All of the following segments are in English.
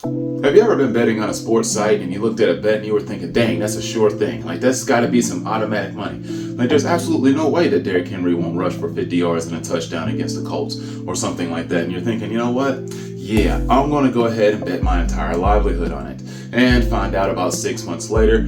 Have you ever been betting on a sports site and you looked at a bet and you were thinking, dang, that's a sure thing. Like, that's got to be some automatic money. Like, there's absolutely no way that Derrick Henry won't rush for 50 yards and a touchdown against the Colts or something like that. And you're thinking, you know what? Yeah, I'm going to go ahead and bet my entire livelihood on it. And find out about 6 months later,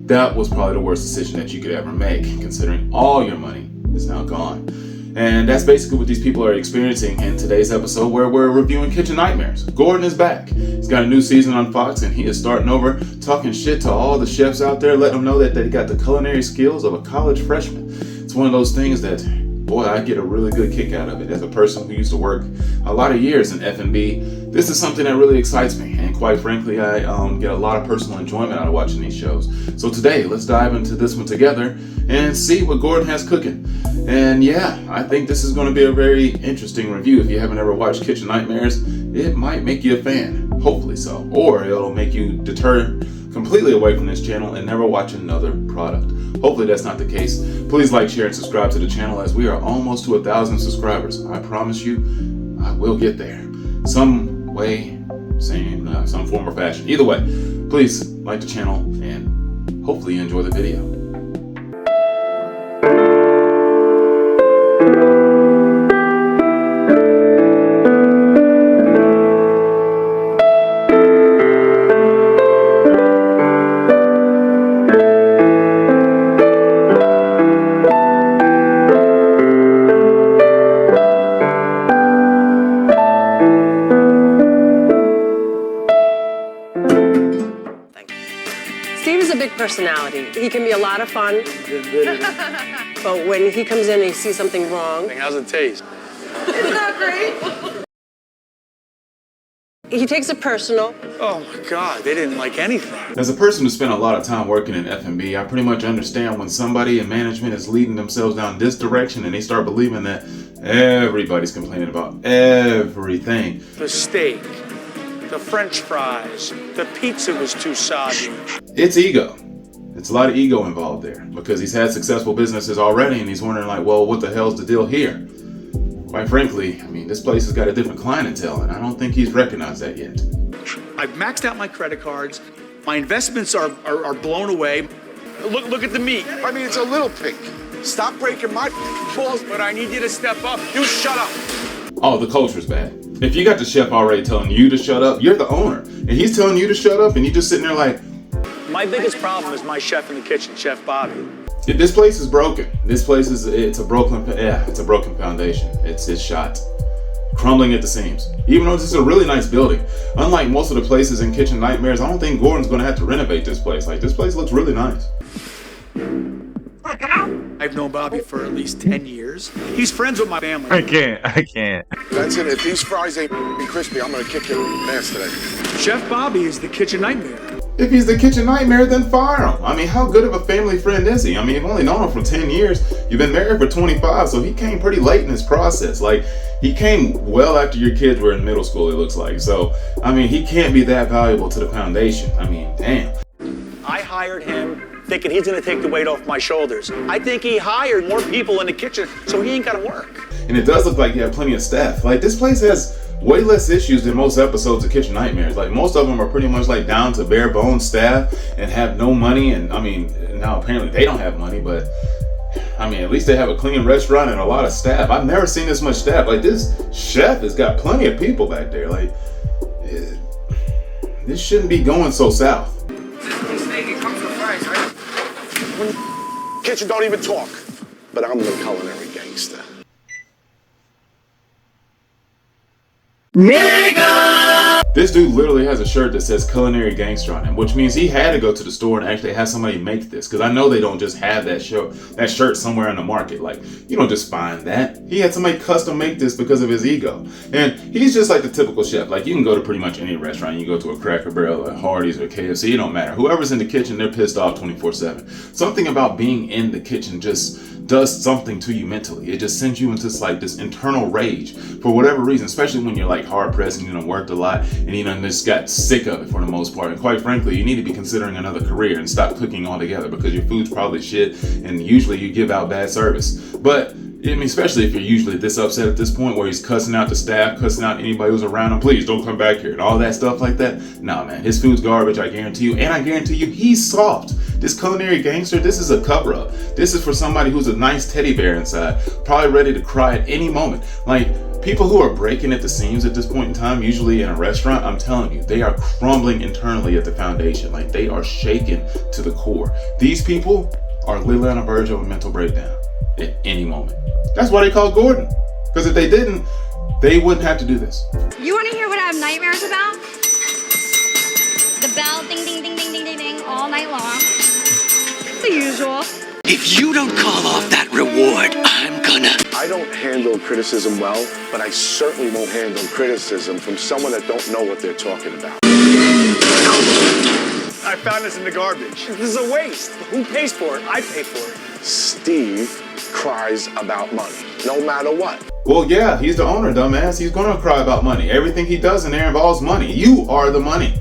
that was probably the worst decision that you could ever make, considering all your money is now gone. And that's basically what these people are experiencing in today's episode, where we're reviewing Kitchen Nightmares. Gordon is back. He's got a new season on Fox, and he is starting over, talking shit to all the chefs out there, letting them know that they got the culinary skills of a college freshman. It's one of those things that, boy, I get a really good kick out of it. As a person who used to work a lot of years in F&B, this is something that really excites me. And quite frankly, I get a lot of personal enjoyment out of watching these shows. So today, let's dive into this one together and see what Gordon has cooking. And yeah, I think this is going to be a very interesting review. If you haven't ever watched Kitchen Nightmares, it might make you a fan. Hopefully so. Or it'll make you deter completely away from this channel and never watch another product. Hopefully that's not the case. Please like, share, and subscribe to the channel as we are almost to 1,000 subscribers. I promise you, I will get there. Some way, some form or fashion. Either way, please like the channel and hopefully you enjoy the video. Personality. He can be a lot of fun, but when he comes in and he sees something wrong... How's it taste? Isn't that great? He takes it personal. Oh my God, they didn't like anything. As a person who spent a lot of time working in F&B, I pretty much understand when somebody in management is leading themselves down this direction and they start believing that everybody's complaining about everything. The steak, the French fries, the pizza was too soggy. It's ego. It's a lot of ego involved there because he's had successful businesses already and he's wondering like, well, what the hell's the deal here? Quite frankly, I mean, this place has got a different clientele and I don't think he's recognized that yet. I've maxed out my credit cards. My investments are blown away. Look at the meat. I mean, it's a little pink. Stop breaking my balls. But I need you to step up. You shut up. Oh, the culture's bad. If you got the chef already telling you to shut up, you're the owner. And he's telling you to shut up and you're just sitting there like... My biggest problem is my chef in the kitchen, Chef Bobby. This place is broken. This place is, it's a broken foundation. It's shot. Crumbling at the seams. Even though this is a really nice building. Unlike most of the places in Kitchen Nightmares, I don't think Gordon's gonna have to renovate this place. Like, this place looks really nice. I've known Bobby for at least 10 years. He's friends with my family. I can't. That's it. If these fries ain't crispy, I'm gonna kick your ass today. Chef Bobby is the kitchen nightmare. If he's the kitchen nightmare, then fire him. I mean, how good of a family friend is he? I mean, you've only known him for 10 years. You've been married for 25, so he came pretty late in his process. Like, he came well after your kids were in middle school, it looks like. So, I mean, he can't be that valuable to the foundation. I mean, damn. I hired him thinking he's gonna take the weight off my shoulders. I think he hired more people in the kitchen, so he ain't gotta work. And it does look like you have plenty of staff. Like, this place has way less issues than most episodes of Kitchen Nightmares. Like, most of them are pretty much like down to bare bones staff and have no money. And I mean, now apparently they don't have money, but I mean, at least they have a clean restaurant and a lot of staff. I've never seen this much staff. Like, this chef has got plenty of people back there. Like, this shouldn't be going so south. It comes with fries, right? Kitchen don't even talk. But I'm the culinary gangster. This dude literally has a shirt that says Culinary Gangster on him, which means he had to go to the store and actually have somebody make this, because I know they don't just have that shirt somewhere in the market. Like, you don't just find that. He had somebody custom make this because of his ego. And he's just like the typical chef. Like, you can go to pretty much any restaurant. You go to a Cracker Barrel or Hardee's or KFC, it don't matter. Whoever's in the kitchen, they're pissed off 24/7. Something about being in the kitchen just does something to you mentally. It just sends you into this internal rage for whatever reason, especially when you're like hard pressed and you done worked a lot and you done just got sick of it for the most part. And quite frankly, you need to be considering another career and stop cooking altogether, because your food's probably shit and usually you give out bad service. But I mean, especially if you're usually this upset at this point where he's cussing out the staff, cussing out anybody who's around him, please don't come back here, and all that stuff like that. Nah, man, his food's garbage, I guarantee you. And I guarantee you, he's soft. This Culinary Gangster, this is a cover-up. This is for somebody who's a nice teddy bear inside, probably ready to cry at any moment. Like, people who are breaking at the seams at this point in time, usually in a restaurant, I'm telling you, they are crumbling internally at the foundation. Like, they are shaken to the core. These people are literally on the verge of a mental breakdown at any moment. That's why they call Gordon. Because if they didn't, they wouldn't have to do this. You want to hear what I have nightmares about? The bell ding, ding, ding, ding, ding, ding, ding all night long. The usual. If you don't call off that reward, I'm gonna. I don't handle criticism well, but I certainly won't handle criticism from someone that don't know what they're talking about. I found this in the garbage. This is a waste. Who pays for it? I pay for it. Steve cries about money, no matter what. Well, yeah, he's the owner, dumbass. He's gonna cry about money. Everything he does in there involves money. You are the money.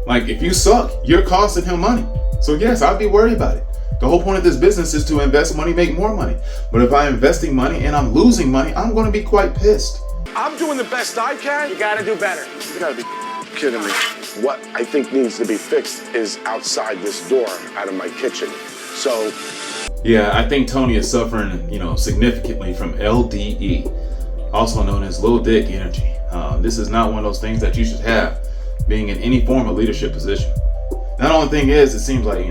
Like, if you suck, you're costing him money. So yes, I'd be worried about it. The whole point of this business is to invest money, make more money. But if I'm investing money and I'm losing money, I'm gonna be quite pissed. I'm doing the best I can. You gotta do better. You gotta be kidding me. What I think needs to be fixed is outside this door, out of my kitchen. So, yeah, I think Tony is suffering, significantly from LDE, also known as low dick energy. This is not one of those things that you should have being in any form of leadership position. Now, the only thing is, it seems like,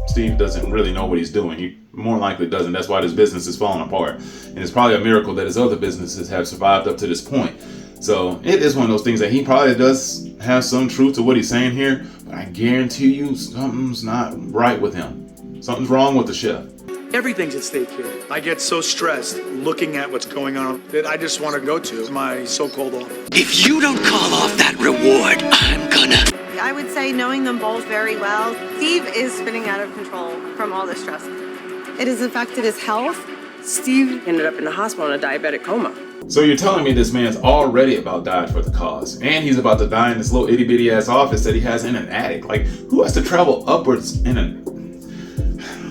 Steve doesn't really know what he's doing. He more likely doesn't. That's why this business is falling apart. And it's probably a miracle that his other businesses have survived up to this point. So it is one of those things that he probably does have some truth to what he's saying here, but I guarantee you something's not right with him. Something's wrong with the chef. Everything's at stake here. I get so stressed looking at what's going on that I just want to go to my so-called office. If you don't call off that reward, I'm gonna. I would say, knowing them both very well, Steve is spinning out of control from all this stress. It has affected his health. Steve ended up in the hospital in a diabetic coma. So you're telling me this man's already about died for the cause, and he's about to die in this little itty bitty ass office that he has in an attic. Like, who has to travel upwards in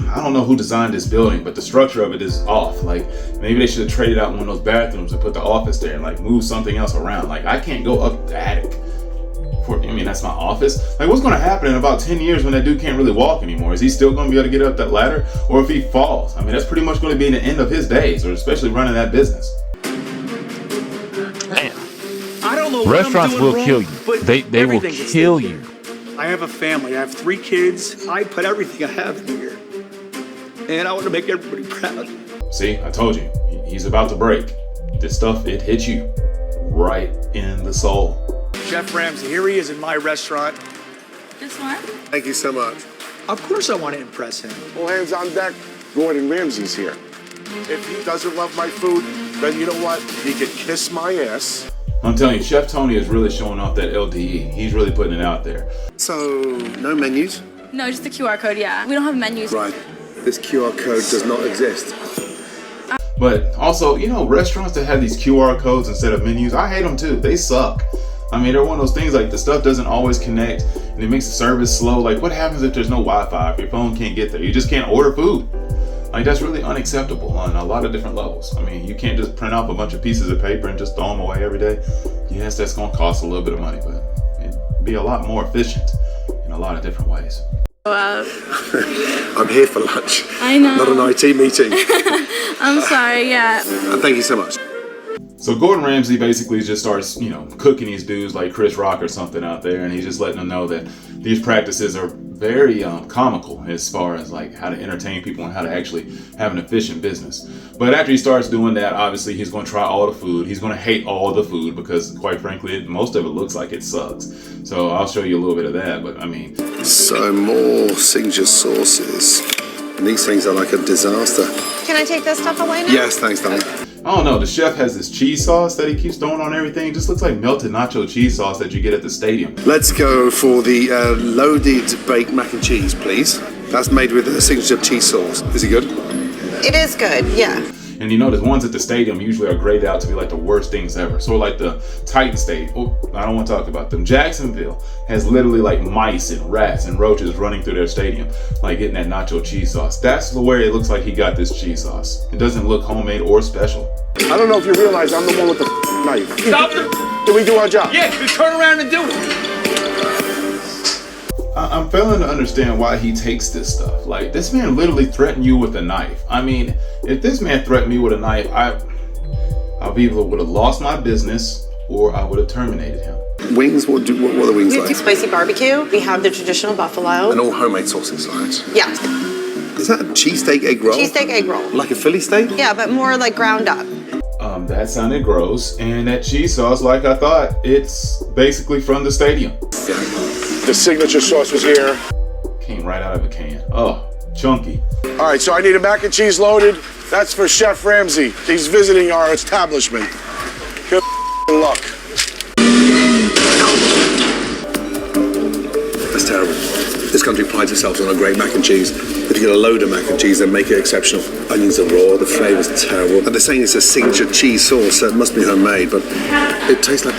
I don't know who designed this building, but the structure of it is off. Like, maybe they should have traded out one of those bathrooms and put the office there and like move something else around. Like, I can't go up the attic. That's my office. Like, what's going to happen in about 10 years when that dude can't really walk anymore? Is he still going to be able to get up that ladder? Or if he falls, that's pretty much going to be the end of his days, or especially running that business. I don't know Restaurants what I'm doing will wrong, kill you. but They will everything's at kill stake you. here. I have a family. I have 3 kids. I put everything I have in here. And I want to make everybody proud. See, I told you, he's about to break. This stuff, it hits you right in the soul. Chef Ramsay, here he is in my restaurant. This one? thank you so much. Of course I want to impress him. All hands on deck. Gordon Ramsay's here. If he doesn't love my food, then you know what? He could kiss my ass. I'm telling you, Chef Tony is really showing off that LDE. He's really putting it out there. So, no menus? No, just the QR code, yeah. We don't have menus. Right. This QR code does not exist. But also, restaurants that have these QR codes instead of menus, I hate them too. They suck. They're one of those things, like, the stuff doesn't always connect and it makes the service slow. Like, what happens if there's no Wi-Fi, if your phone can't get there? You just can't order food. Like, that's really unacceptable on a lot of different levels. You can't just print off a bunch of pieces of paper and just throw them away every day. Yes, that's going to cost a little bit of money, but it'd be a lot more efficient in a lot of different ways. I'm here for lunch. I know. Not an IT meeting. I'm sorry, yeah. And thank you so much. So Gordon Ramsay basically just starts, cooking these dudes like Chris Rock or something out there, and he's just letting them know that these practices are very comical as far as like how to entertain people and how to actually have an efficient business. But after he starts doing that, obviously he's going to try all the food. He's going to hate all the food because, quite frankly, most of it looks like it sucks. So I'll show you a little bit of that. But So more signature sauces. And these things are like a disaster. Can I take this stuff away now? Yes, thanks, darling. I don't know. The chef has this cheese sauce that he keeps throwing on everything. It just looks like melted nacho cheese sauce that you get at the stadium. Let's go for the loaded baked mac and cheese, please. That's made with a signature cheese sauce. Is it good? It is good, yeah. And you know, the ones at the stadium usually are graded out to be like the worst things ever. So like the Titan Stadium, I don't want to talk about them. Jacksonville has literally like mice and rats and roaches running through their stadium, like getting that nacho cheese sauce. That's the way it looks like he got this cheese sauce. It doesn't look homemade or special. I don't know if you realize I'm the one with the knife. Stop it! Did we do our job? Yeah, you turn around and do it. I'm failing to understand why he takes this stuff. Like, this man literally threatened you with a knife. I mean, if this man threatened me with a knife, I either would have lost my business or I would have terminated him. Wings? What are the wings We like? do spicy barbecue. We have the traditional buffalo. And all homemade sauces, right? Yeah. Is that a cheesesteak egg roll? Cheesesteak egg roll. Like a Philly steak? Yeah, but more like ground up. That sounded gross. And that cheese sauce, like I thought, it's basically from the stadium. Yeah. The signature sauce was here. Came right out of a can. Oh, chunky. All right, so I need a mac and cheese loaded. That's for Chef Ramsay. He's visiting our establishment. Good luck. That's terrible. This country prides itself on a great mac and cheese. If you get a load of mac and cheese, then make it exceptional. Onions are raw, the flavor's terrible. And they're saying it's a signature cheese sauce, so it must be homemade, but it tastes like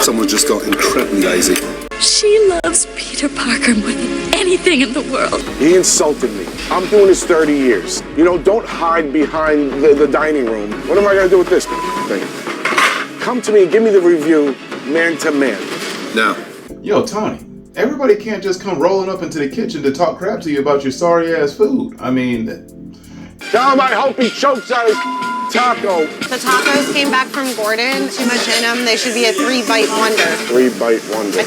someone just got incredibly lazy. She loves Peter Parker more than anything in the world. He insulted me. I'm doing this 30 years. You know, don't hide behind the dining room. What am I gonna do with this thing? Come to me and give me the review man to man. Now, Yo, Tony, everybody can't just come rolling up into the kitchen to talk crap to you about your sorry ass food. I mean, Tell him I hope he chokes on his taco. The tacos came back from Gordon. Too much in them. They should be a 3-bite wonder. 3-bite wonder.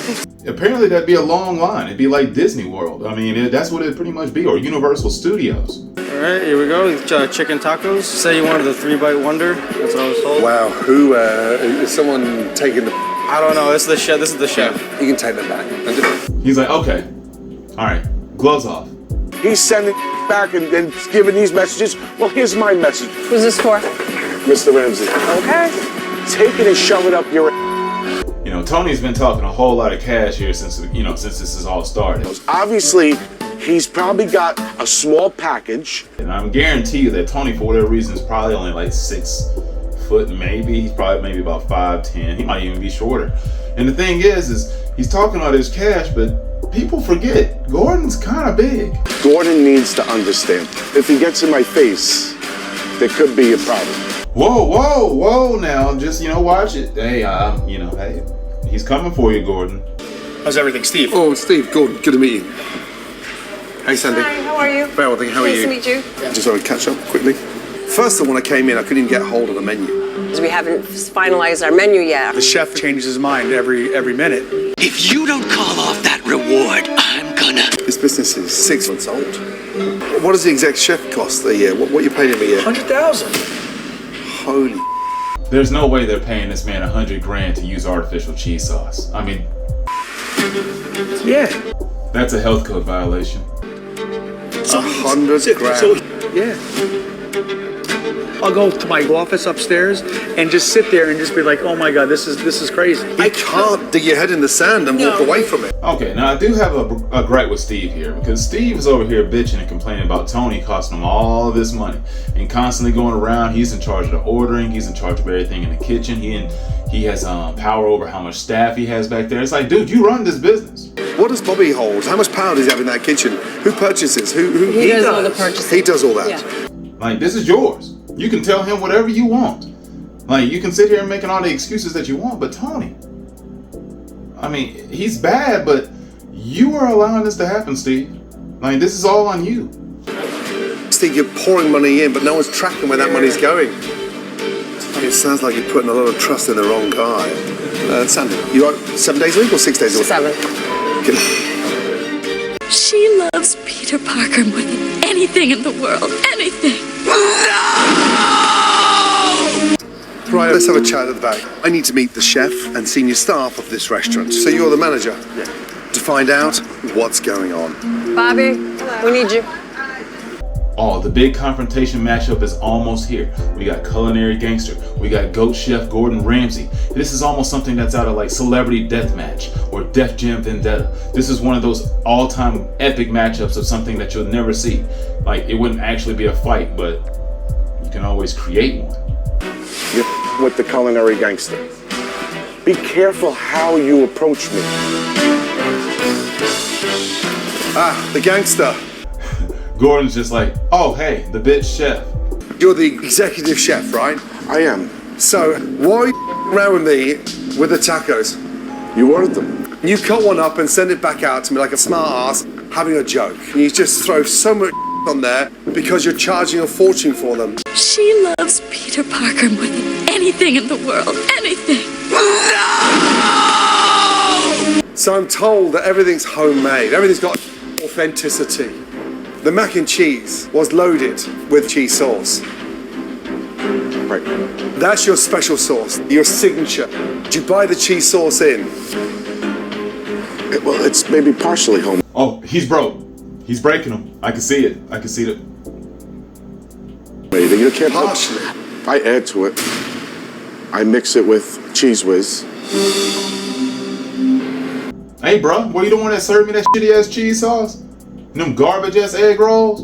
apparently that'd be a long line. It'd be like Disney World. I mean, that's what it'd pretty much be, or Universal Studios. All right, here we go. Chicken tacos. Say you wanted the 3-bite wonder. That's what I was told. Wow, who is someone taking the? I don't know. This is the chef. This is the chef. You can take them back. He's like, okay, all right, gloves off. He's sending back and giving these messages. Well, here's my message. Who's this for? Mr. Ramsay. Okay. Take it and shove it up your You know, Tony's been talking a whole lot of cash here since this has all started. Obviously, he's probably got a small package. And I'm guarantee you that Tony, for whatever reason, is probably only like 6 foot, maybe. He's probably maybe about 5'10". He might even be shorter. And the thing is he's talking all this cash, but people forget Gordon's kind of big. Gordon needs to understand. If he gets in my face, there could be a problem. Whoa, now, just, watch it. Hey, hey, he's coming for you, Gordon. How's everything, Steve? Oh, Steve, Gordon, good to meet you. Hey, Sandy. Hi, how are you? Very well, thank you. How are you? Nice to meet you. Just want to catch up quickly. First of all, when I came in, I couldn't even get hold of the menu. Because we haven't finalized our menu yet. The chef changes his mind every minute. If you don't call off that reward, I'm gonna. This business is 6 months old. What does the exec chef cost a year? What are you paying him a year? $100,000. Holy. There's no way they're paying this man $100,000 to use artificial cheese sauce. I mean, Yeah. that's a health code violation. $100,000. So, yeah. I'll go to my office upstairs and just sit there and just be like, oh my God, this is crazy. You can't dig your head in the sand and walk away from it. Okay, now I do have a gripe with Steve here, because Steve is over here bitching and complaining about Tony costing him all of this money and constantly going around. He's in charge of the ordering. He's in charge of everything in the kitchen. He has power over how much staff he has back there. It's like, dude, you run this business. What does Bobby hold? How much power does he have in that kitchen? Who purchases? Who He does all the purchasing. He does all that. Yeah. Like, this is yours. You can tell him whatever you want. Like, you can sit here and making all the excuses that you want, but Tony, I mean, he's bad, but you are allowing this to happen, Steve. Like, this is all on you. Steve, you're pouring money in, but no one's tracking where that money's going. It sounds like you're putting a lot of trust in the wrong guy. Sandy, you are 7 days a week or 6 days a week? 7. She loves Peter Parker more than anything in the world. Anything. Right, let's have a chat at the back. I need to meet the chef and senior staff of this restaurant. So you're the manager? Yeah. To find out what's going on. Bobby, we need you. Oh, the big confrontation matchup is almost here. We got Culinary Gangster. We got GOAT Chef Gordon Ramsay. This is almost something that's out of like Celebrity Deathmatch or Def Jam Vendetta. This is one of those all-time epic matchups of something that you'll never see. Like, it wouldn't actually be a fight, but You can always create one. You're with the Culinary Gangster. Be careful how you approach me. The Gangster. Gordon's just like, oh, hey, the bitch chef. You're the executive chef, right? I am. So, why are you around with me with the tacos? You ordered them. You cut one up and send it back out to me like a smart ass having a joke. And you just throw so much on there because you're charging a fortune for them. She loves Peter Parker more than anything in the world. Anything. So I'm told that everything's homemade. Everything's got authenticity. The mac and cheese was loaded with cheese sauce. Right. That's your special sauce, your signature. Did you buy the cheese sauce in? Well, it's maybe partially home. Oh, he's broke. He's breaking them. I can see it. I can see it. You can't Partially. I add to it. I mix it with Cheese Whiz. Hey, bro, were you the one that served me that shitty ass cheese sauce? And them garbage ass egg rolls?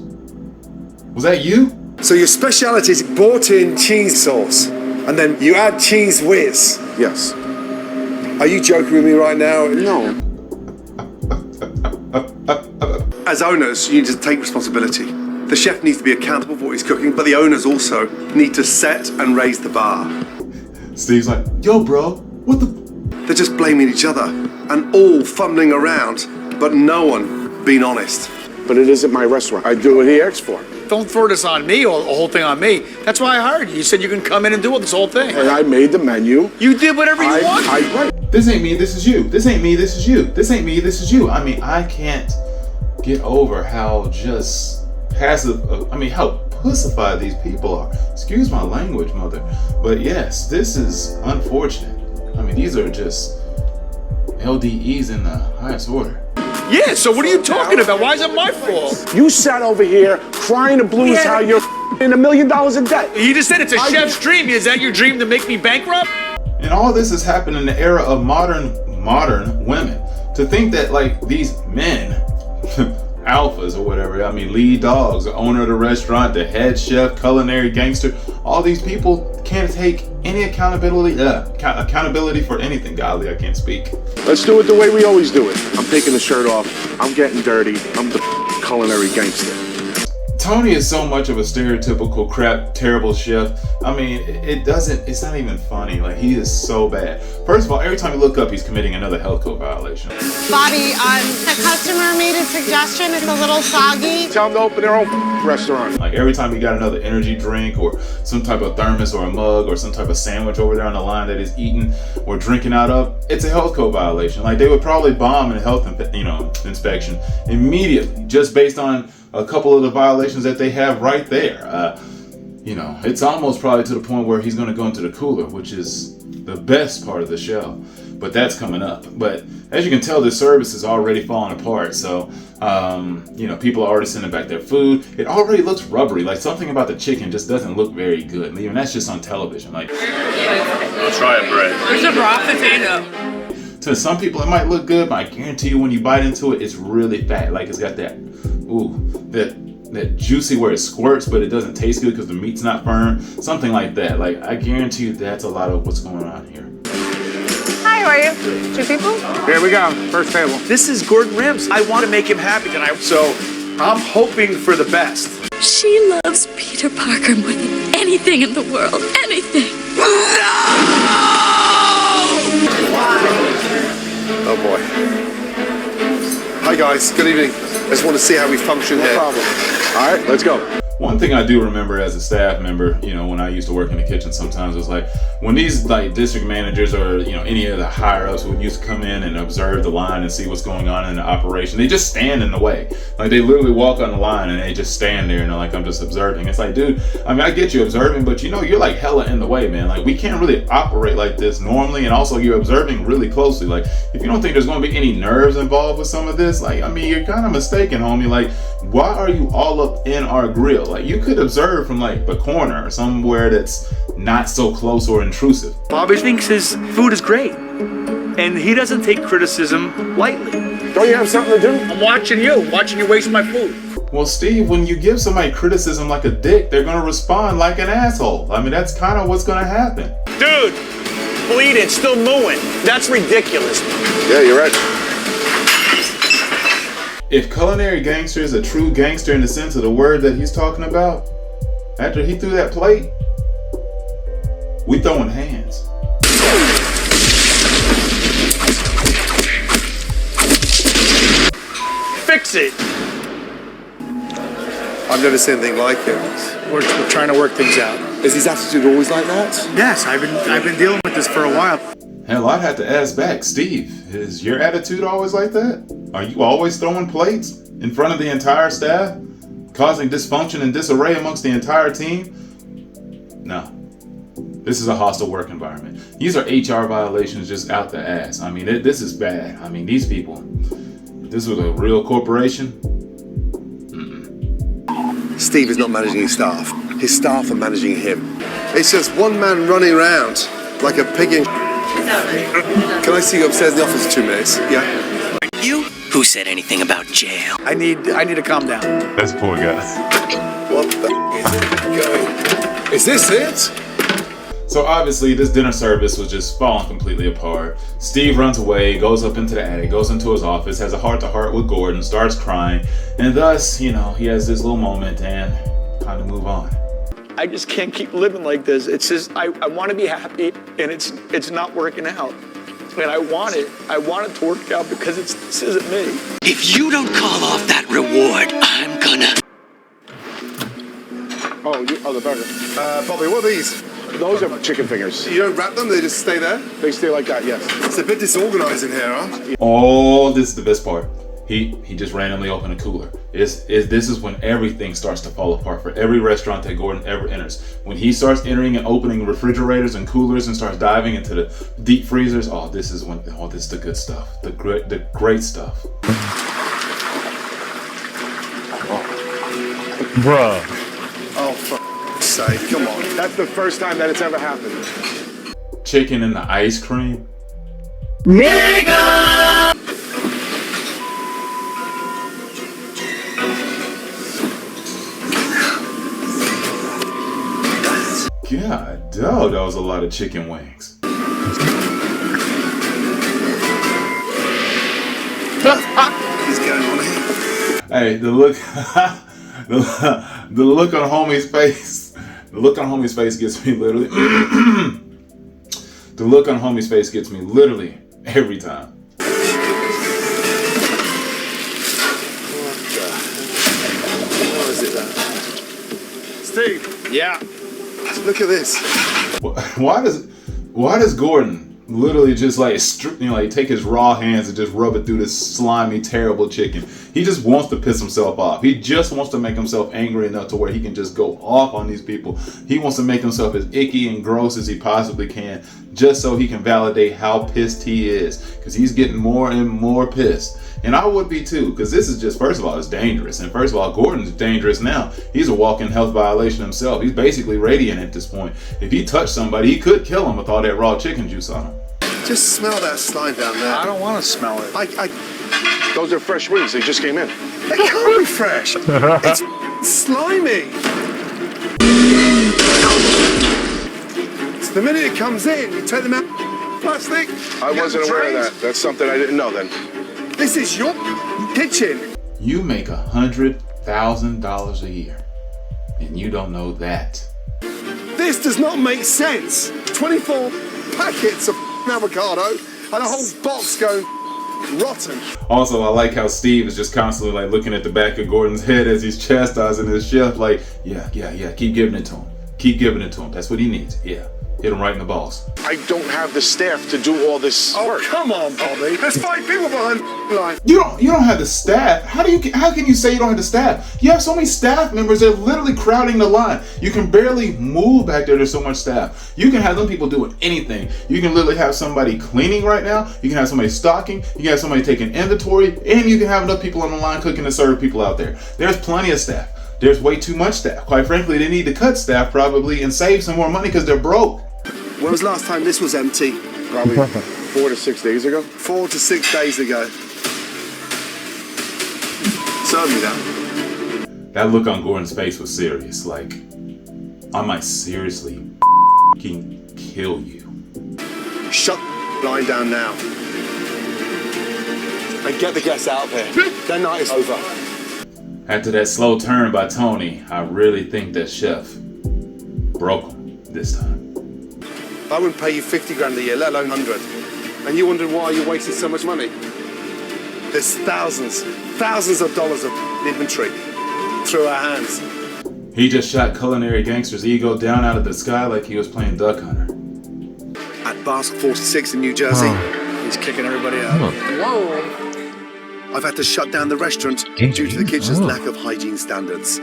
Was that you? So your speciality is bought in cheese sauce, and then you add Cheese Whiz. Yes. Are you joking with me right now? No. As owners, you need to take responsibility. The chef needs to be accountable for what he's cooking, but the owners also need to set and raise the bar. Steve's like, yo, bro, what the? They're just blaming each other and all fumbling around, but no one being honest. But it isn't my restaurant. I do what he asks for. Don't throw this on me or the whole thing on me. That's why I hired you. You said you can come in and do this whole thing. And I made the menu. You did whatever you wanted. This ain't me, this is you. This ain't me, this is you. This ain't me, this is you. I mean, I can't get over how just passive, how pussified these people are. Excuse my language, mother. But yes, this is unfortunate. I mean, these are just LDEs in the highest order. Yeah, so what are you talking about? Why is it my fault? You sat over here crying the blues how you're in $1 million in debt. You just said it's a chef's dream. Is that your dream to make me bankrupt? And all this has happened in the era of modern women. To think that like these men, alphas or whatever, I mean lead dogs, the owner of the restaurant, the head chef, culinary gangster, all these people can't take any accountability for anything. Golly, I can't speak. Let's do it the way we always do it. I'm taking the shirt off. I'm getting dirty. I'm the culinary gangster. Tony is so much of a stereotypical crap, terrible chef. I mean, it's not even funny. Like, he is so bad. First of all, every time you look up, he's committing another health code violation. Bobby, the customer made a suggestion. It's a little soggy. Tell them to open their own restaurant. Like, every time you got another energy drink or some type of thermos or a mug or some type of sandwich over there on the line that he's eating or drinking out of, it's a health code violation. Like, they would probably bomb in a health inspection immediately just based on a couple of the violations that they have right there. It's almost probably to the point where he's going to go into the cooler, which is the best part of the show. But that's coming up. But as you can tell, the service is already falling apart. So, people are already sending back their food. It already looks rubbery. Like, something about the chicken just doesn't look very good. And even that's just on television. Like, Let's try a bread. There's a raw potato. To some people, it might look good, but I guarantee you when you bite into it, it's really fat. Like, it's got that juicy where it squirts, but it doesn't taste good because the meat's not firm. Something like that. Like, I guarantee you that's a lot of what's going on here. Hi, how are you? 2 people? Here we go. First table. This is Gordon Ramsay. I want to make him happy tonight. So I'm hoping for the best. She loves Peter Parker more than anything in the world. Anything. Oh boy. Hi guys, good evening. I just want to see how we function here. No problem. All right, let's go. One thing I do remember as a staff member, when I used to work in the kitchen sometimes, was like when these like district managers or any of the higher ups would used to come in and observe the line and see what's going on in the operation, they just stand in the way. Like, they literally walk on the line and they just stand there and they're like, I'm just observing. It's like, dude, I mean, I get you observing, but you're like hella in the way, man. Like, we can't really operate like this normally, and also you're observing really closely. Like, if you don't think there's going to be any nerves involved with some of this, like, I mean, you're kind of mistaken, homie. Like, why are you all up in our grill? Like, you could observe from like the corner or somewhere that's not so close or intrusive. Bobby thinks his food is great. And he doesn't take criticism lightly. Don't you have something to do? I'm watching you waste my food. Well, Steve, when you give somebody criticism like a dick, they're gonna respond like an asshole. I mean, that's kind of what's gonna happen. Dude, bleeding, still mooing. That's ridiculous. Yeah, you're right. If Culinary Gangster is a true gangster in the sense of the word that he's talking about, after he threw that plate, we throwing hands. Fix it. I've never seen anything like it. We're trying to work things out. Is his attitude always like that? Yes, I've been dealing with this for a while. Hell, I'd have to ask back, Steve, is your attitude always like that? Are you always throwing plates in front of the entire staff, causing dysfunction and disarray amongst the entire team? No. This is a hostile work environment. These are HR violations just out the ass. I mean, this is bad. I mean, these people, if this was a real corporation. Steve is not managing his staff. His staff are managing him. It's just one man running around like a pig in. Can I see you upstairs in the office for 2 minutes? Yeah. You? Who said anything about jail? I need to calm down. That's poor guy. What the is going? Is this it? So obviously this dinner service was just falling completely apart. Steve runs away, goes up into the attic, goes into his office, has a heart-to-heart with Gordon, starts crying, and thus, he has this little moment and kind of move on. I just can't keep living like this. It's just I want to be happy, and it's not working out. And I want it to work out because this isn't me. If you don't call off that reward, I'm gonna. Oh, the burger. Bobby, what are these? Those are chicken fingers. You don't wrap them, they just stay there? They stay like that, yes. It's a bit disorganized in here, huh? Oh, this is the best part. He just randomly opened a cooler. This is when everything starts to fall apart for every restaurant that Gordon ever enters. When he starts entering and opening refrigerators and coolers and starts diving into the deep freezers, this is the good stuff. The great stuff. Bruh. Oh, for sake, come on. That's the first time that it's ever happened. Chicken in the ice cream. Nigga! God, that was a lot of chicken wings. What's going on here? Hey, the look, the look on homie's face. The look on homie's face gets me literally. The look on homie's face gets me literally every time. What is it? Steve. Yeah. Look at this. Why does Gordon literally just take his raw hands and just rub it through this slimy, terrible chicken? He just wants to piss himself off. He just wants to make himself angry enough to where he can just go off on these people. He wants to make himself as icky and gross as he possibly can, just so he can validate how pissed he is, because he's getting more and more pissed. And I would be too, because this is just, first of all, it's dangerous. And first of all, Gordon's dangerous now. He's a walking health violation himself. He's basically radiant at this point. If he touched somebody, he could kill him with all that raw chicken juice on him. Just smell that slime down there. I don't want to smell it. Those are fresh wings. They just came in. They can't be fresh. It's slimy. So the minute it comes in, you take them out. Plastic. I wasn't aware of that. That's something I didn't know then. This is your kitchen. You make $100,000 a year, and you don't know that. This does not make sense. 24 packets of avocado and a whole box going rotten. Also, I like how Steve is just constantly looking at the back of Gordon's head as he's chastising his chef. Yeah, keep giving it to him. Keep giving it to him. That's what he needs. Yeah. Hit him right in the balls. I don't have the staff to do all this work. Come on, Bobby. There's 5 people behind the line. You don't have the staff. How can you say you don't have the staff? You have so many staff members that are literally crowding the line. You can barely move back there. There's so much staff. You can have them people doing anything. You can literally have somebody cleaning right now. You can have somebody stocking. You can have somebody taking inventory, and you can have enough people on the line cooking to serve people out there. There's plenty of staff. There's way too much staff. Quite frankly, they need to cut staff probably and save some more money because they're broke. When was the last time this was empty? Probably 4 to 6 days ago? 4 to 6 days ago. Serve me that. That look on Gordon's face was serious. Like, I might seriously kill you. Shut the line down now. And get the guests out of here. Their night is over. After that slow turn by Tony, I really think that Chef broke him this time. I wouldn't pay you 50 grand a year, let alone 100. And you wondering why you're wasting so much money? There's thousands of dollars of inventory through our hands. He just shot Culinary Gangster's ego down out of the sky like he was playing Duck Hunter. At Basque 46 in New Jersey, he's kicking everybody out. Whoa. I've had to shut down the restaurant due to the kitchen's lack of hygiene standards.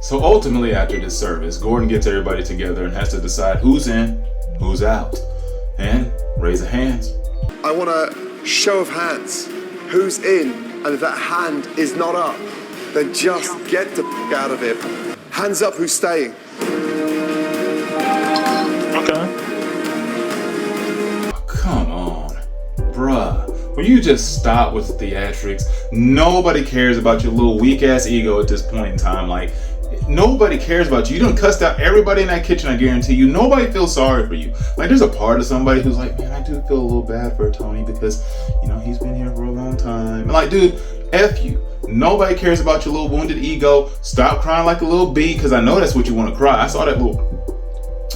So ultimately, after this service, Gordon gets everybody together and has to decide who's in, who's out, and raise the hands. I want a show of hands. Who's in? And if that hand is not up, then just get the f*** out of here. Hands up who's staying. Okay. Oh, come on, bruh. Will you just stop with the theatrics? Nobody cares about your little weak-ass ego at this point in time. Like, nobody cares about you. You done cussed out everybody in that kitchen, I guarantee you. Nobody feels sorry for you. Like, there's a part of somebody who's like, man, I do feel a little bad for Tony because, you know, he's been here for a long time. And like, dude, F you. Nobody cares about your little wounded ego. Stop crying like a little bee, because I know that's what you want to cry. I saw that little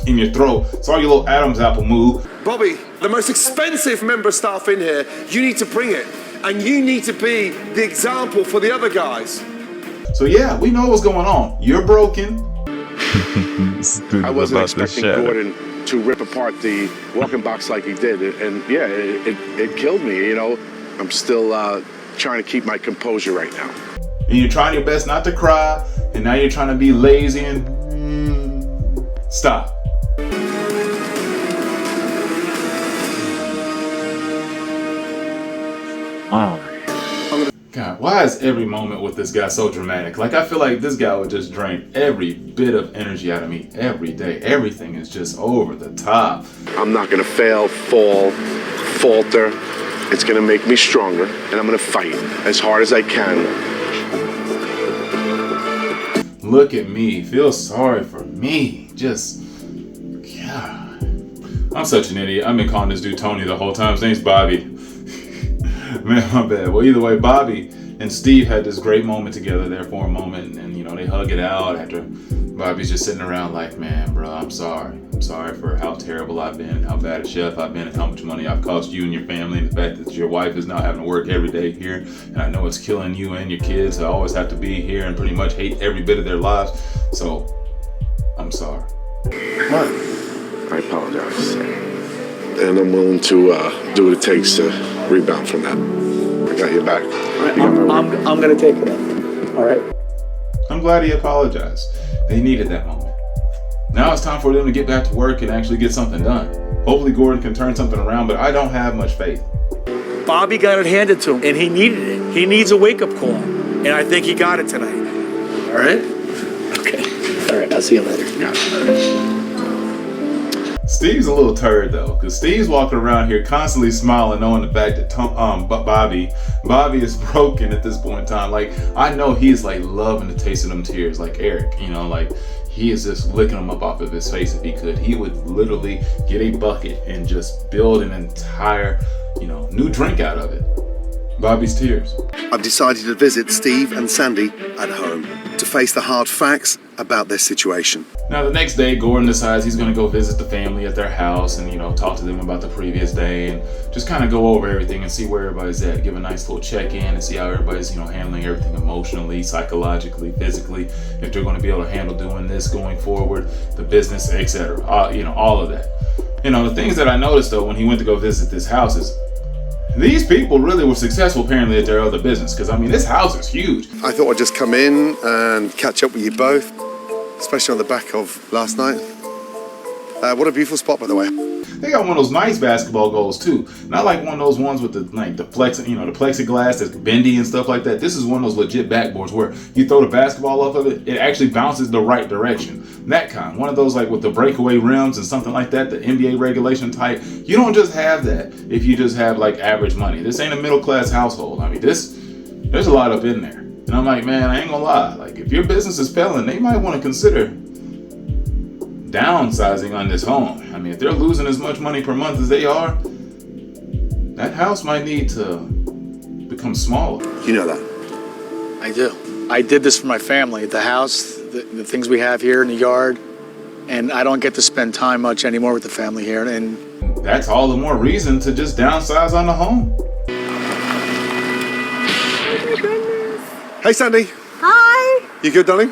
in your throat. Saw your little Adam's apple move. Bobby, the most expensive member of staff in here, you need to bring it. And you need to be the example for the other guys. So yeah, we know what's going on. You're broken. I wasn't expecting Gordon to rip apart the walking box like he did. And yeah, it killed me, you know. I'm still trying to keep my composure right now. And you're trying your best not to cry, and now you're trying to be lazy and stop. God, why is every moment with this guy so dramatic? Like, I feel like this guy would just drain every bit of energy out of me every day. Everything is just over the top. I'm not gonna fail, fall, falter. It's gonna make me stronger, and I'm gonna fight as hard as I can. Look at me. Feel sorry for me. Just, God. I'm such an idiot. I've been calling this dude Tony the whole time. His name's Bobby. Man, my bad. Well, either way, Bobby and Steve had this great moment together there for a moment, and you know, they hug it out after Bobby's just sitting around like, man, bro, I'm sorry. I'm sorry for how terrible I've been, how bad a chef I've been, and how much money I've cost you and your family, and the fact that your wife is now having to work every day here, and I know it's killing you and your kids. I always have to be here and pretty much hate every bit of their lives. So, I'm sorry. What? I apologize. And I'm willing to do what it takes to rebound from that. I got your back. I'm gonna take it up. All right. I'm glad he apologized. They needed that moment. Now it's time for them to get back to work and actually get something done. Hopefully Gordon can turn something around, but I don't have much faith. Bobby got it handed to him, and he needed it. He needs a wake-up call, and I think he got it tonight. All right? Okay. All right, I'll see you later. Steve's a little turd though, because Steve's walking around here constantly smiling, knowing the fact that Bobby is broken at this point in time. Like, I know he's like loving the taste of them tears, like Eric, you know, like he is just licking them up off of his face. If he could, he would literally get a bucket and just build an entire, you know, new drink out of it. Bobby's tears. I've decided to visit Steve and Sandy at home to face the hard facts about their situation. Now the next day, Gordon decides he's gonna go visit the family at their house and, you know, talk to them about the previous day and just kind of go over everything and see where everybody's at. Give a nice little check-in and see how everybody's, you know, handling everything emotionally, psychologically, physically, if they're gonna be able to handle doing this going forward, the business, etc. You know, all of that. You know, the things that I noticed though when he went to go visit this house is these people really were successful apparently at their other business, because I mean, this house is huge. I thought I'd just come in and catch up with you both, especially on the back of last night. What a beautiful spot, by the way. They got one of those nice basketball goals too. Not like one of those ones with the plexiglass that's bendy and stuff like that. This is one of those legit backboards where you throw the basketball off of it, it actually bounces the right direction. That kind. One of those like with the breakaway rims and something like that, the NBA regulation type. You don't just have that if you just have like average money. This ain't a middle class household. I mean, there's a lot up in there. And I'm like, man, I ain't gonna lie. Like, if your business is failing, they might want to consider downsizing on this home. I mean, if they're losing as much money per month as they are, that house might need to become smaller. You know that? I do. I did this for my family, the house, the things we have here in the yard, and I don't get to spend time much anymore with the family here. And that's all the more reason to just downsize on the home. Hey, Sandy. Hi. You good, darling?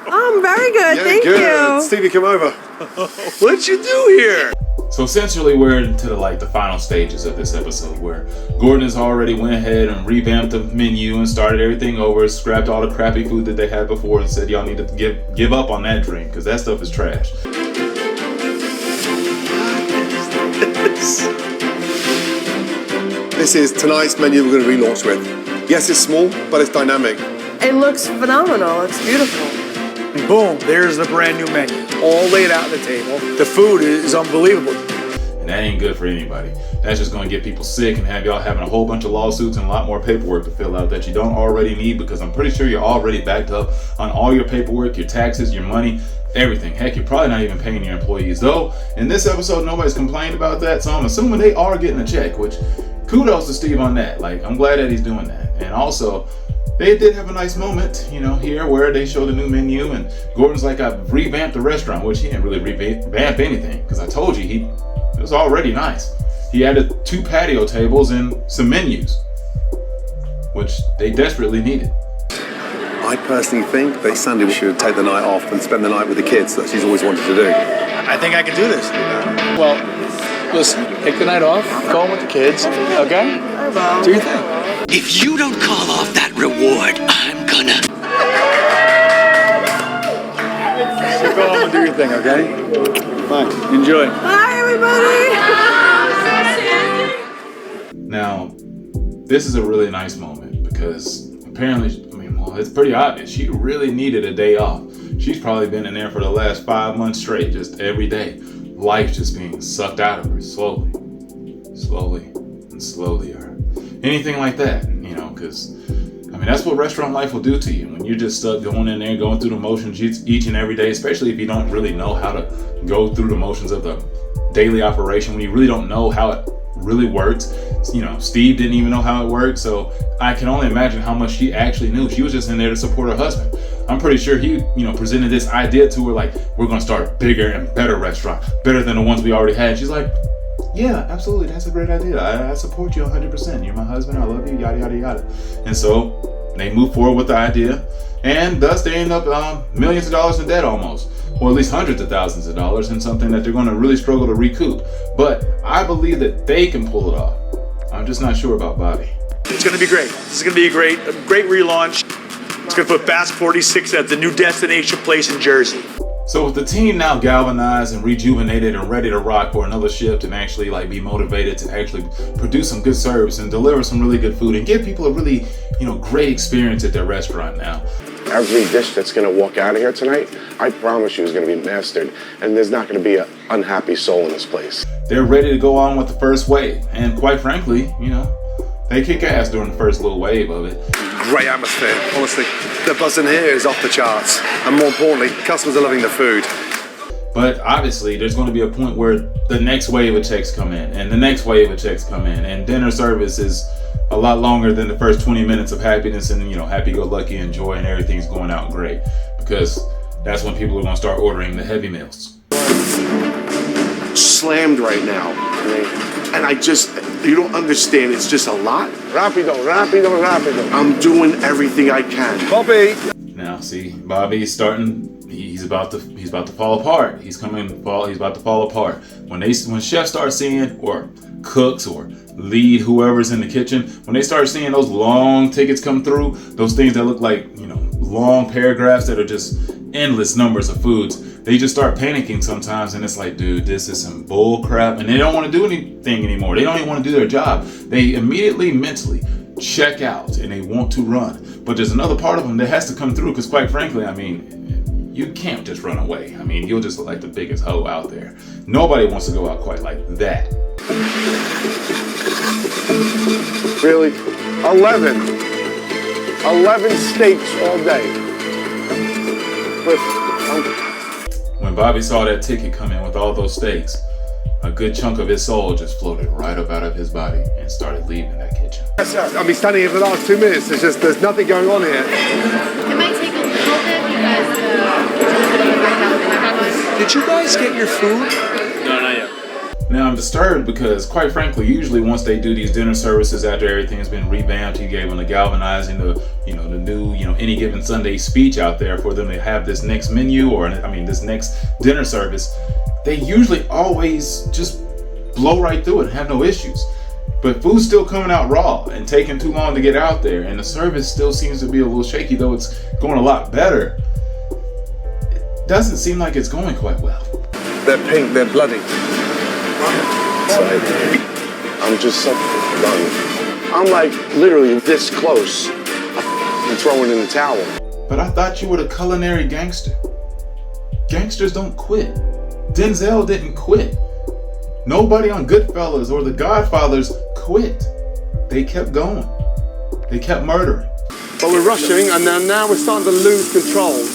I'm very good, Yeah, thank good. you. Stevie, come over. What did you do here? So essentially, we're into the final stages of this episode where Gordon has already went ahead and revamped the menu and started everything over, scrapped all the crappy food that they had before, and said y'all need to give up on that drink because that stuff is trash. This is tonight's menu we're going to relaunch with. Yes, it's small, but it's dynamic. It looks phenomenal. It's beautiful. Boom, there's the brand new menu, all laid out on the table. The food is unbelievable. And that ain't good for anybody. That's just going to get people sick and have y'all having a whole bunch of lawsuits and a lot more paperwork to fill out that you don't already need, because I'm pretty sure you're already backed up on all your paperwork, your taxes, your money, everything. Heck, you're probably not even paying your employees. Though, in this episode, nobody's complained about that, so I'm assuming they are getting a check, which kudos to Steve on that. Like, I'm glad that he's doing that. And also, they did have a nice moment, here where they showed a new menu and Gordon's like, I've revamped the restaurant, which he didn't really revamp anything, because I told you it was already nice. He added 2 patio tables and some menus, which they desperately needed. I personally think that Sandy should take the night off and spend the night with the kids that she's always wanted to do. I think I can do this. Well, listen, take the night off, go home with the kids, okay? I will. Do your thing. If you don't call off that reward, I'm gonna. So go home and do your thing, okay? Fine. Enjoy. Bye, everybody. Now, this is a really nice moment because apparently, it's pretty obvious. She really needed a day off. She's probably been in there for the last 5 months straight, just every day. Life just being sucked out of her slowly, or anything like that, because that's what restaurant life will do to you when you're just stuck going in there, going through the motions each and every day, especially if you don't really know how to go through the motions of the daily operation, when you really don't know how it really works. Steve didn't even know how it worked, so I can only imagine how much she actually knew. She was just in there to support her husband. I'm pretty sure he, presented this idea to her like, we're gonna start a bigger and better restaurant, better than the ones we already had. She's like, yeah, absolutely, that's a great idea. I support you 100%. You're my husband, I love you, yada, yada, yada. And so they move forward with the idea, and thus they end up millions of dollars in debt almost, or at least hundreds of thousands of dollars in something that they're going to really struggle to recoup. But I believe that they can pull it off. I'm just not sure about Bobby. It's going to be great. This is going to be a great relaunch. It's going to put Bass 46 at the new destination place in Jersey. So with the team now galvanized and rejuvenated and ready to rock for another shift and actually be motivated to actually produce some good service and deliver some really good food and give people a really, great experience at their restaurant now. Every dish that's going to walk out of here tonight, I promise you, is going to be mastered, and there's not going to be an unhappy soul in this place. They're ready to go on with the first wave, and quite frankly, they kick ass during the first little wave of it. Great atmosphere, honestly. The buzz in here is off the charts, and more importantly, customers are loving the food. But obviously, there's going to be a point where the next wave of checks come in, and the next wave of checks come in, and dinner service is a lot longer than the first 20 minutes of happiness and, happy-go-lucky and joy and everything's going out great, because that's when people are going to start ordering the heavy meals. Slammed right now, and you don't understand, it's just a lot. Rapido. I'm doing everything I can. Bobby! Now, see, Bobby's starting. He's about to fall apart. He's about to fall apart. When chefs start seeing, or cooks, or lead whoever's in the kitchen, when they start seeing those long tickets come through, those things that look like long paragraphs that are just endless numbers of foods, they just start panicking sometimes, and it's like, dude, this is some bull crap, and they don't want to do anything anymore. They don't even want to do their job. They immediately mentally check out and they want to run. But there's another part of them that has to come through, because quite frankly, I mean, you can't just run away. I mean, you'll just look like the biggest hoe out there. Nobody wants to go out quite like that. Really? 11 steaks all day. When Bobby saw that ticket come in with all those steaks, a good chunk of his soul just floated right up out of his body and started leaving that kitchen. Yes, sir. I've been standing here for the last 2 minutes. There's nothing going on here. It might take a little bit because Did you guys get your food? No, not yet. Now I'm disturbed because, quite frankly, usually once they do these dinner services after everything's been revamped, you gave them the galvanizing, the new, any given Sunday speech out there for them to have this next menu, or this next dinner service, they usually always just blow right through it and have no issues. But food's still coming out raw and taking too long to get out there, and the service still seems to be a little shaky, though it's going a lot better. It doesn't seem like it's going quite well. They're pink, they're bloody. I'm just so done. I'm like literally this close. I'm throwing in the towel. But I thought you were the culinary gangster. Gangsters don't quit. Denzel didn't quit. Nobody on Goodfellas or The Godfathers quit. They kept going. They kept murdering. But we're rushing, and now we're starting to lose control.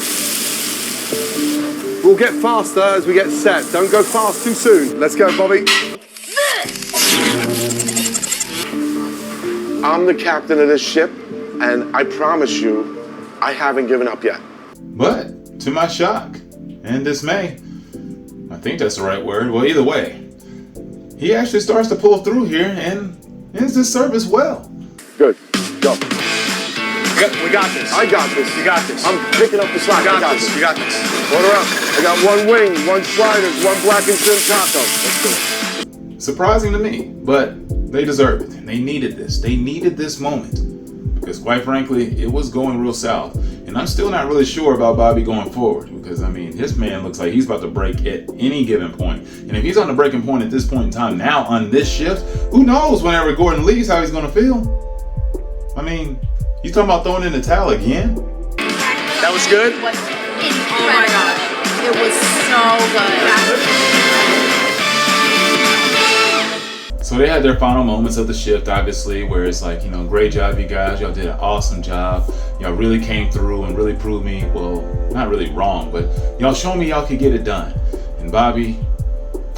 We'll get faster as we get set. Don't go fast too soon. Let's go, Bobby. I'm the captain of this ship, and I promise you, I haven't given up yet. But, to my shock and dismay, I think that's the right word, well, either way, he actually starts to pull through here and ends this service well. Good. Go. We got this. I got this. You got this. I'm picking up the slack. You got this. You got this. Order up. I got 1 wing, 1 sliders, 1 blackened shrimp taco. Let's do it. Surprising to me, but they deserve it. And they needed this. They needed this moment. Because quite frankly, it was going real south. And I'm still not really sure about Bobby going forward. Because, this man looks like he's about to break at any given point. And if he's on the breaking point at this point in time, now on this shift, who knows whenever Gordon leaves how he's going to feel. He's talking about throwing in the towel again? That was good? oh my God, it was so good. So they had their final moments of the shift, obviously, where it's like, great job, you guys. Y'all did an awesome job. Y'all really came through and really proved me, well, not really wrong, but y'all showed me y'all could get it done. And Bobby,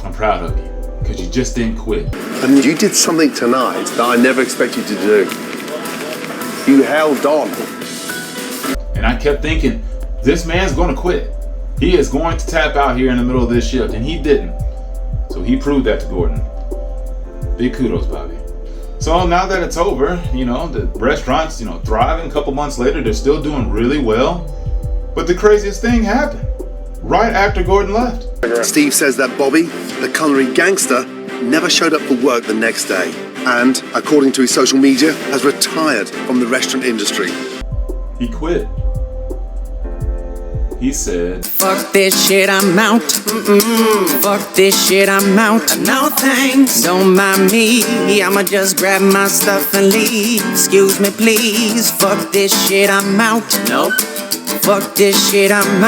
I'm proud of you, because you just didn't quit. And you did something tonight that I never expected you to do. You held on. And I kept thinking, this man's going to quit. He is going to tap out here in the middle of this shift, and he didn't. So he proved that to Gordon. Big kudos, Bobby. So now that it's over, the restaurant's, thriving. A couple months later, they're still doing really well. But the craziest thing happened right after Gordon left. Steve says that Bobby, the culinary gangster, never showed up for work the next day. And, according to his social media, has retired from the restaurant industry. He quit. He said, Fuck this shit, I'm out. Fuck this shit, I'm out. No thanks, don't mind me. I'ma just grab my stuff and leave. Excuse me, please. Fuck this shit, I'm out. Nope. Fuck this shit, I'm out.